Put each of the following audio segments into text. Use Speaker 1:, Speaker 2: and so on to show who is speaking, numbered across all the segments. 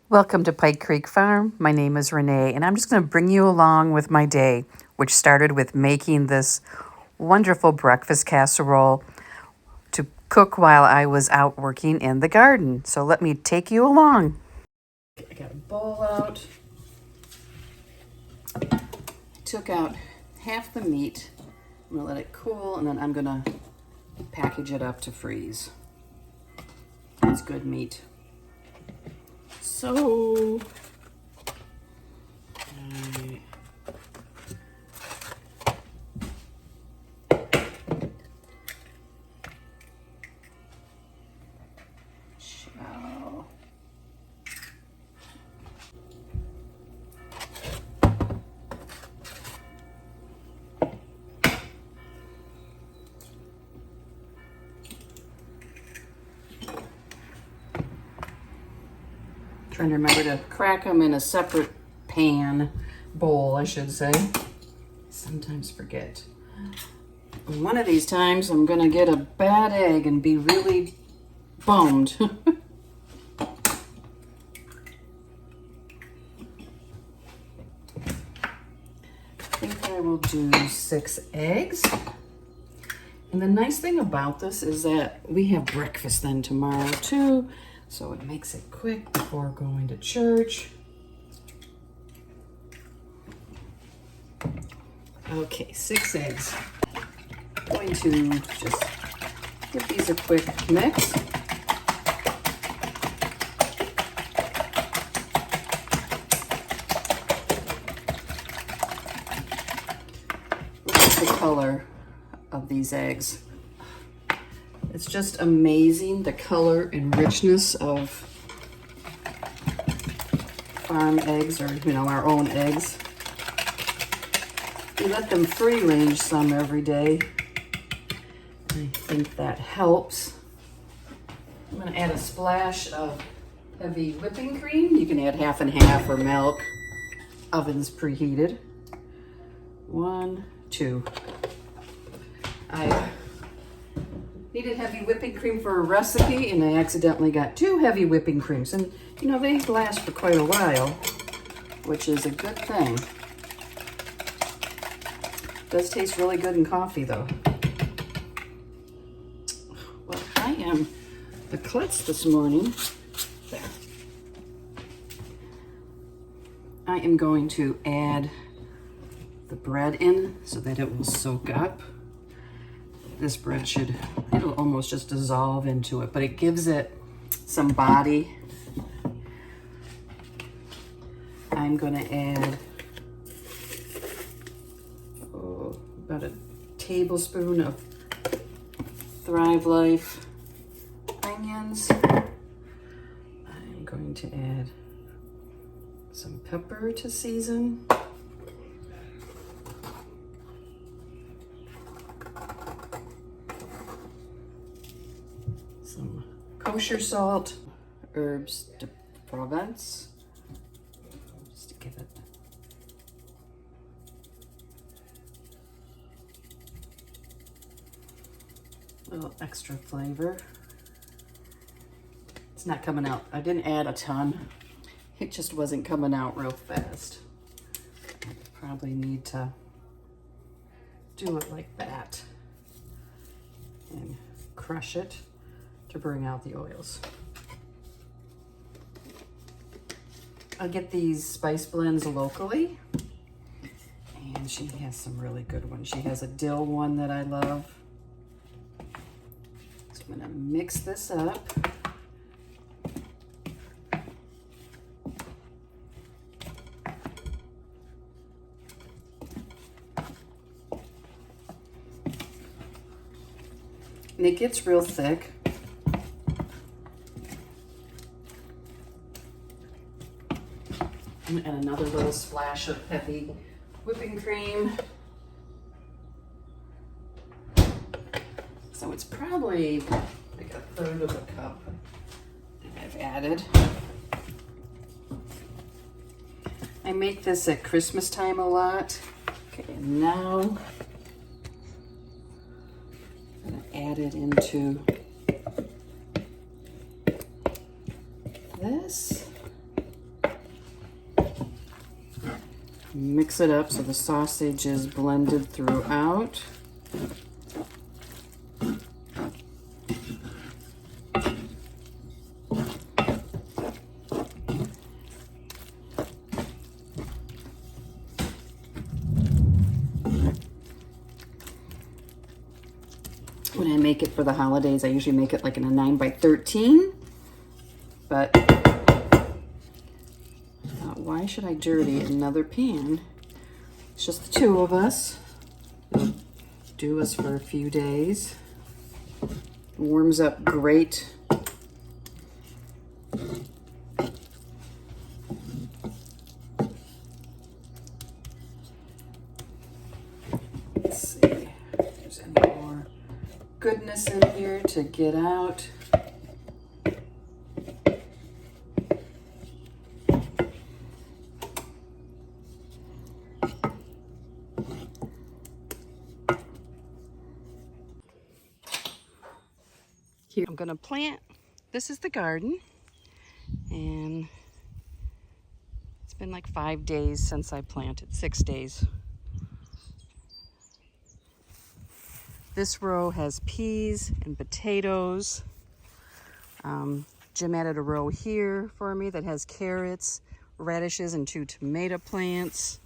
Speaker 1: Welcome to Pike Creek Farm. My name is Renee, and I'm just going to bring you along with my day, which started with making this wonderful breakfast casserole to cook while I was out working in the garden. So let me take you along. I got a bowl out. Took out half the meat. I'm going to let it cool, and then I'm going to package it up to freeze. It's good meat. So, trying to remember to crack them in a separate bowl, I should say. Sometimes forget. One of these times I'm gonna get a bad egg and be really bummed. I think I will do 6 eggs. And the nice thing about this is that we have breakfast then tomorrow too, so it makes it quick before going to church. Okay, 6 eggs. I'm going to just give these a quick mix. Look at the color of these eggs. It's just amazing, the color and richness of farm eggs, or our own eggs. We let them free range some every day. I think that helps. I'm going to add a splash of heavy whipping cream. You can add half and half or milk. Oven's preheated. 1, 2. I needed heavy whipping cream for a recipe, and I accidentally got 2 heavy whipping creams. And they last for quite a while, which is a good thing. Does taste really good in coffee though. Well, I am a klutz this morning. There. I am going to add the bread in so that it will soak up. This bread it'll almost just dissolve into it, but it gives it some body. I'm gonna add about a tablespoon of Thrive Life onions. I'm going to add some pepper to season. Some kosher salt, herbs de Provence, just to give it a little extra flavor. It's not coming out. I didn't add a ton. It just wasn't coming out real fast. I probably need to do it like that and crush it to bring out the oils. I get these spice blends locally, and she has some really good ones. She has a dill one that I love. So I'm gonna mix this up. And it gets real thick. And another little splash of heavy whipping cream. So it's probably like 1/3 of a cup that I've added. I make this at Christmas time a lot. Okay, and now I'm gonna add it into this. Mix it up so the sausage is blended throughout. When I make it for the holidays, I usually make it like in a 9x13, but why should I dirty another pan? It's just the two of us. It'll do us for a few days. It warms up great. Let's see if there's any more goodness in here to get out. Here I'm gonna plant. This is the garden, and it's been like 5 days since I planted, 6 days. This row has peas and potatoes. Jim added a row here for me that has carrots, radishes, and 2 tomato plants.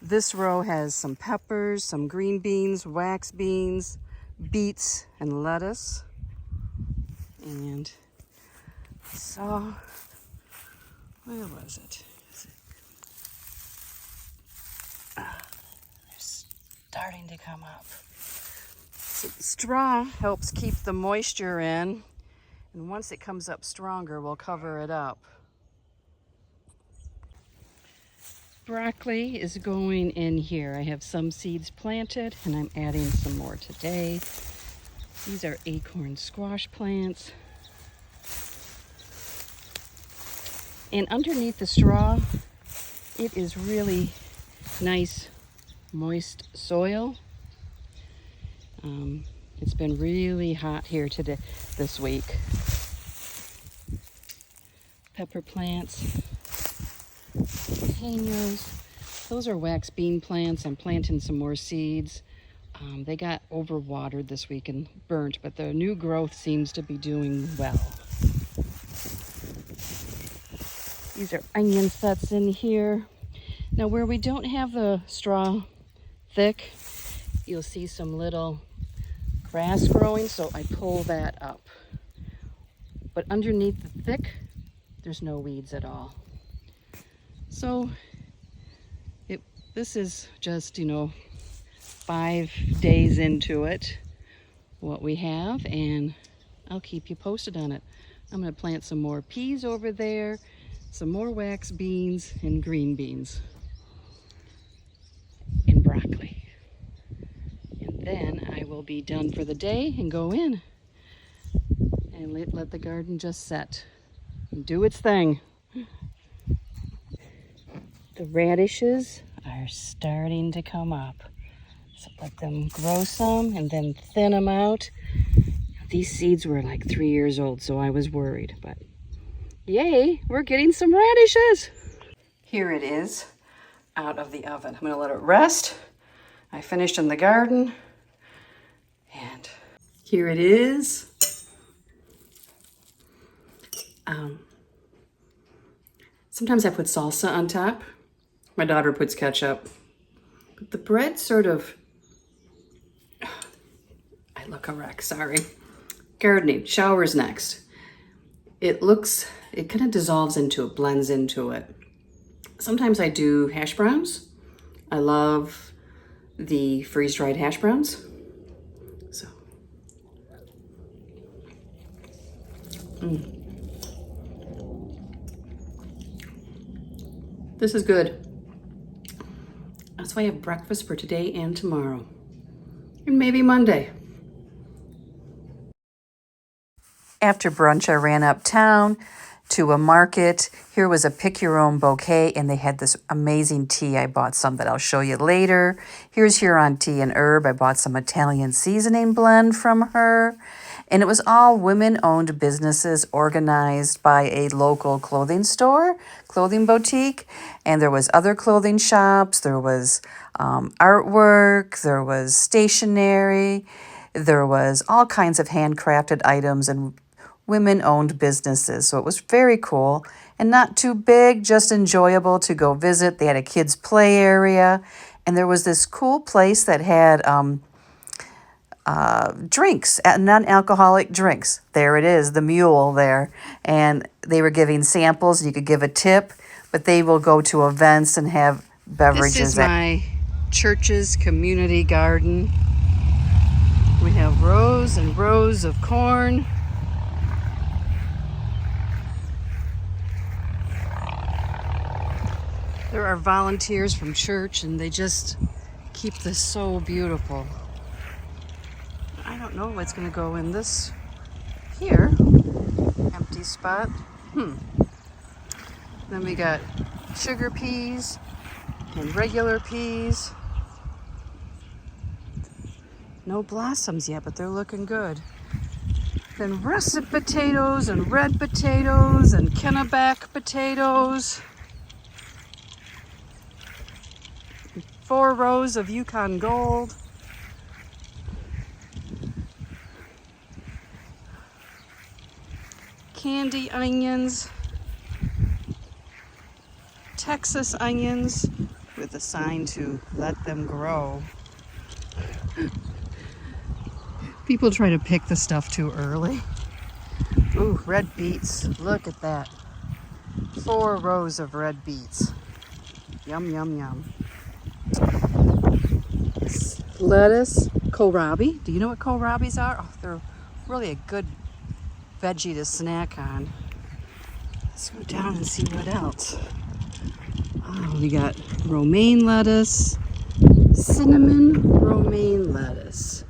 Speaker 1: This row has some peppers, some green beans, wax beans, beets, and lettuce. And I saw, where was it? They're starting to come up. So the straw helps keep the moisture in, and once it comes up stronger, we'll cover it up. Broccoli is going in here. I have some seeds planted, and I'm adding some more today. These are acorn squash plants. And underneath the straw, it is really nice, moist soil. It's been really hot here today, this week. Pepper plants, jalapenos. Those are wax bean plants. I'm planting some more seeds. They got overwatered this week and burnt, but the new growth seems to be doing well. These are onion sets in here. Now where we don't have the straw thick, you'll see some little grass growing, so I pull that up. But underneath the thick, there's no weeds at all. So this is just, 5 days into it, what we have, and I'll keep you posted on it. I'm going to plant some more peas over there, some more wax beans, and green beans, and broccoli. And then I will be done for the day and go in and let the garden just set and do its thing. The radishes are starting to come up. So let them grow some and then thin them out. These seeds were like 3 years old, so I was worried, but yay, we're getting some radishes. Here it is out of the oven. I'm gonna let it rest. I finished in the garden, and here it is. Sometimes I put salsa on top. My daughter puts ketchup. But the bread sort of, I look a wreck, sorry. Gardening, showers next. It kind of dissolves into it, blends into it. Sometimes I do hash browns. I love the freeze-dried hash browns. So, This is good. That's why I have breakfast for today and tomorrow. And maybe Monday. After brunch, I ran uptown to a market. Here was a pick your own bouquet, and they had this amazing tea. I bought some that I'll show you later. Here's Huron Tea and Herb. I bought some Italian seasoning blend from her. And it was all women-owned businesses organized by a local clothing store, clothing boutique. And there was other clothing shops. There was artwork. There was stationery. There was all kinds of handcrafted items and women-owned businesses. So it was very cool and not too big, just enjoyable to go visit. They had a kids' play area. And there was this cool place that had drinks, non-alcoholic drinks. There it is, the mule there. And they were giving samples. You could give a tip, but they will go to events and have beverages. This is my church's community garden. We have rows and rows of corn. There are volunteers from church, and they just keep this so beautiful. I don't know what's going to go in this here. Empty spot. Then we got sugar peas and regular peas. No blossoms yet, but they're looking good. Then russet potatoes and red potatoes and Kennebec potatoes. 4 rows of Yukon Gold. Candy onions. Texas onions with a sign to let them grow. People try to pick the stuff too early. Ooh, red beets. Look at that. 4 rows of red beets. Yum, yum, yum. Lettuce, kohlrabi. Do you know what kohlrabis are? Oh, they're really a good veggie to snack on. Let's go down and see what else. Oh, we got romaine lettuce, cinnamon romaine lettuce.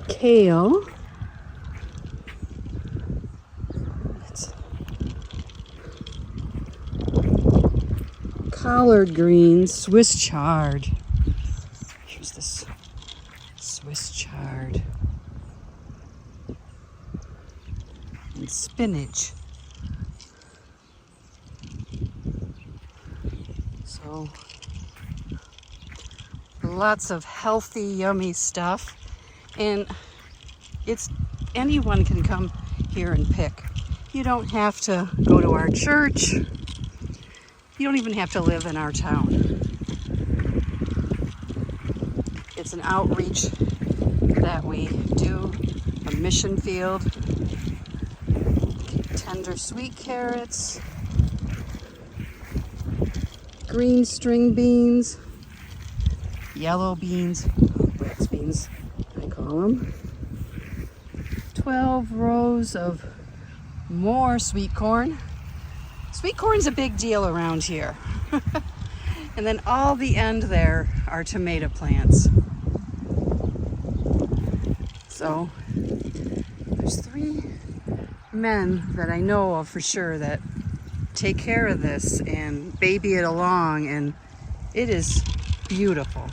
Speaker 1: Kale. Collard greens, Swiss chard. Here's this Swiss chard. And spinach. So, lots of healthy, yummy stuff. And anyone can come here and pick. You don't have to go to our church. You don't even have to live in our town. It's an outreach that we do, a mission field. Tender sweet carrots, green string beans, yellow beans, Brad's beans, I call them. 12 rows of more sweet corn. Sweet corn's a big deal around here. And then all the end there are tomato plants. So there's 3 men that I know of for sure that take care of this and baby it along, and it is beautiful.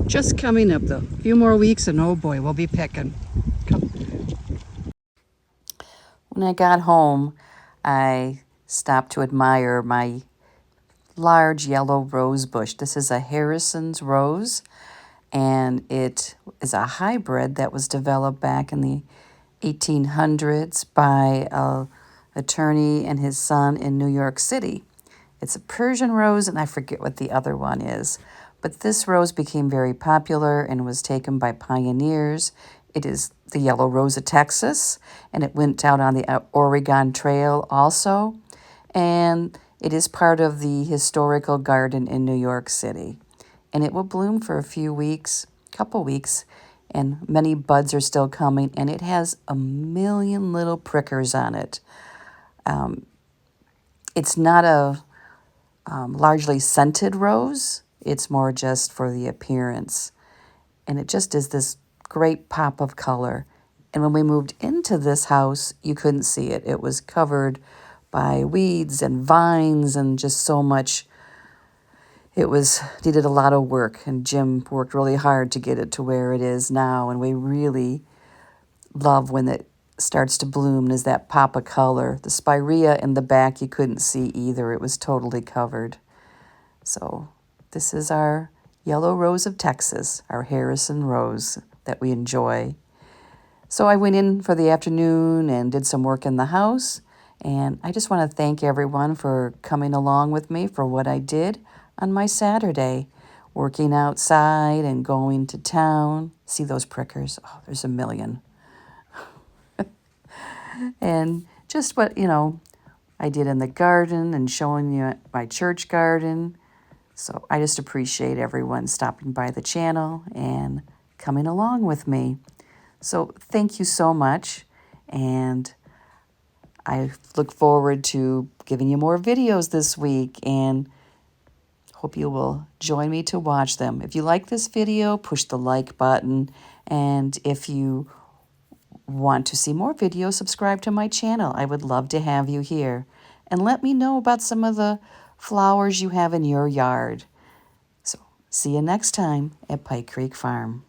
Speaker 1: Just coming up though, a few more weeks and oh boy, we'll be picking. When I got home, I stopped to admire my large yellow rose bush. This is a Harrison's rose, and it is a hybrid that was developed back in the 1800s by an attorney and his son in New York City. It's a Persian rose, and I forget what the other one is. But this rose became very popular and was taken by pioneers. It is the yellow rose of Texas, and it went out on the Oregon Trail also. And it is part of the historical garden in New York City. And it will bloom for a few weeks, couple weeks, and many buds are still coming. And it has a million little prickers on it. It's not a largely scented rose. It's more just for the appearance. And it just is this great pop of color. And when we moved into this house, you couldn't see it. It was covered by weeds and vines and just so much. It was needed a lot of work, and Jim worked really hard to get it to where it is now. And we really love when it starts to bloom and is that pop of color. The spirea in the back you couldn't see either. It was totally covered. So this is our yellow rose of Texas, our Harrison rose that we enjoy. So I went in for the afternoon and did some work in the house. And I just want to thank everyone for coming along with me for what I did on my Saturday, working outside and going to town. See those prickers? Oh, there's a million. And just what, I did in the garden and showing you my church garden. So I just appreciate everyone stopping by the channel and coming along with me. So thank you so much. And I look forward to giving you more videos this week and hope you will join me to watch them. If you like this video, push the like button. And if you want to see more videos, subscribe to my channel. I would love to have you here. And let me know about some of the flowers you have in your yard. So see you next time at Pike Creek Farm.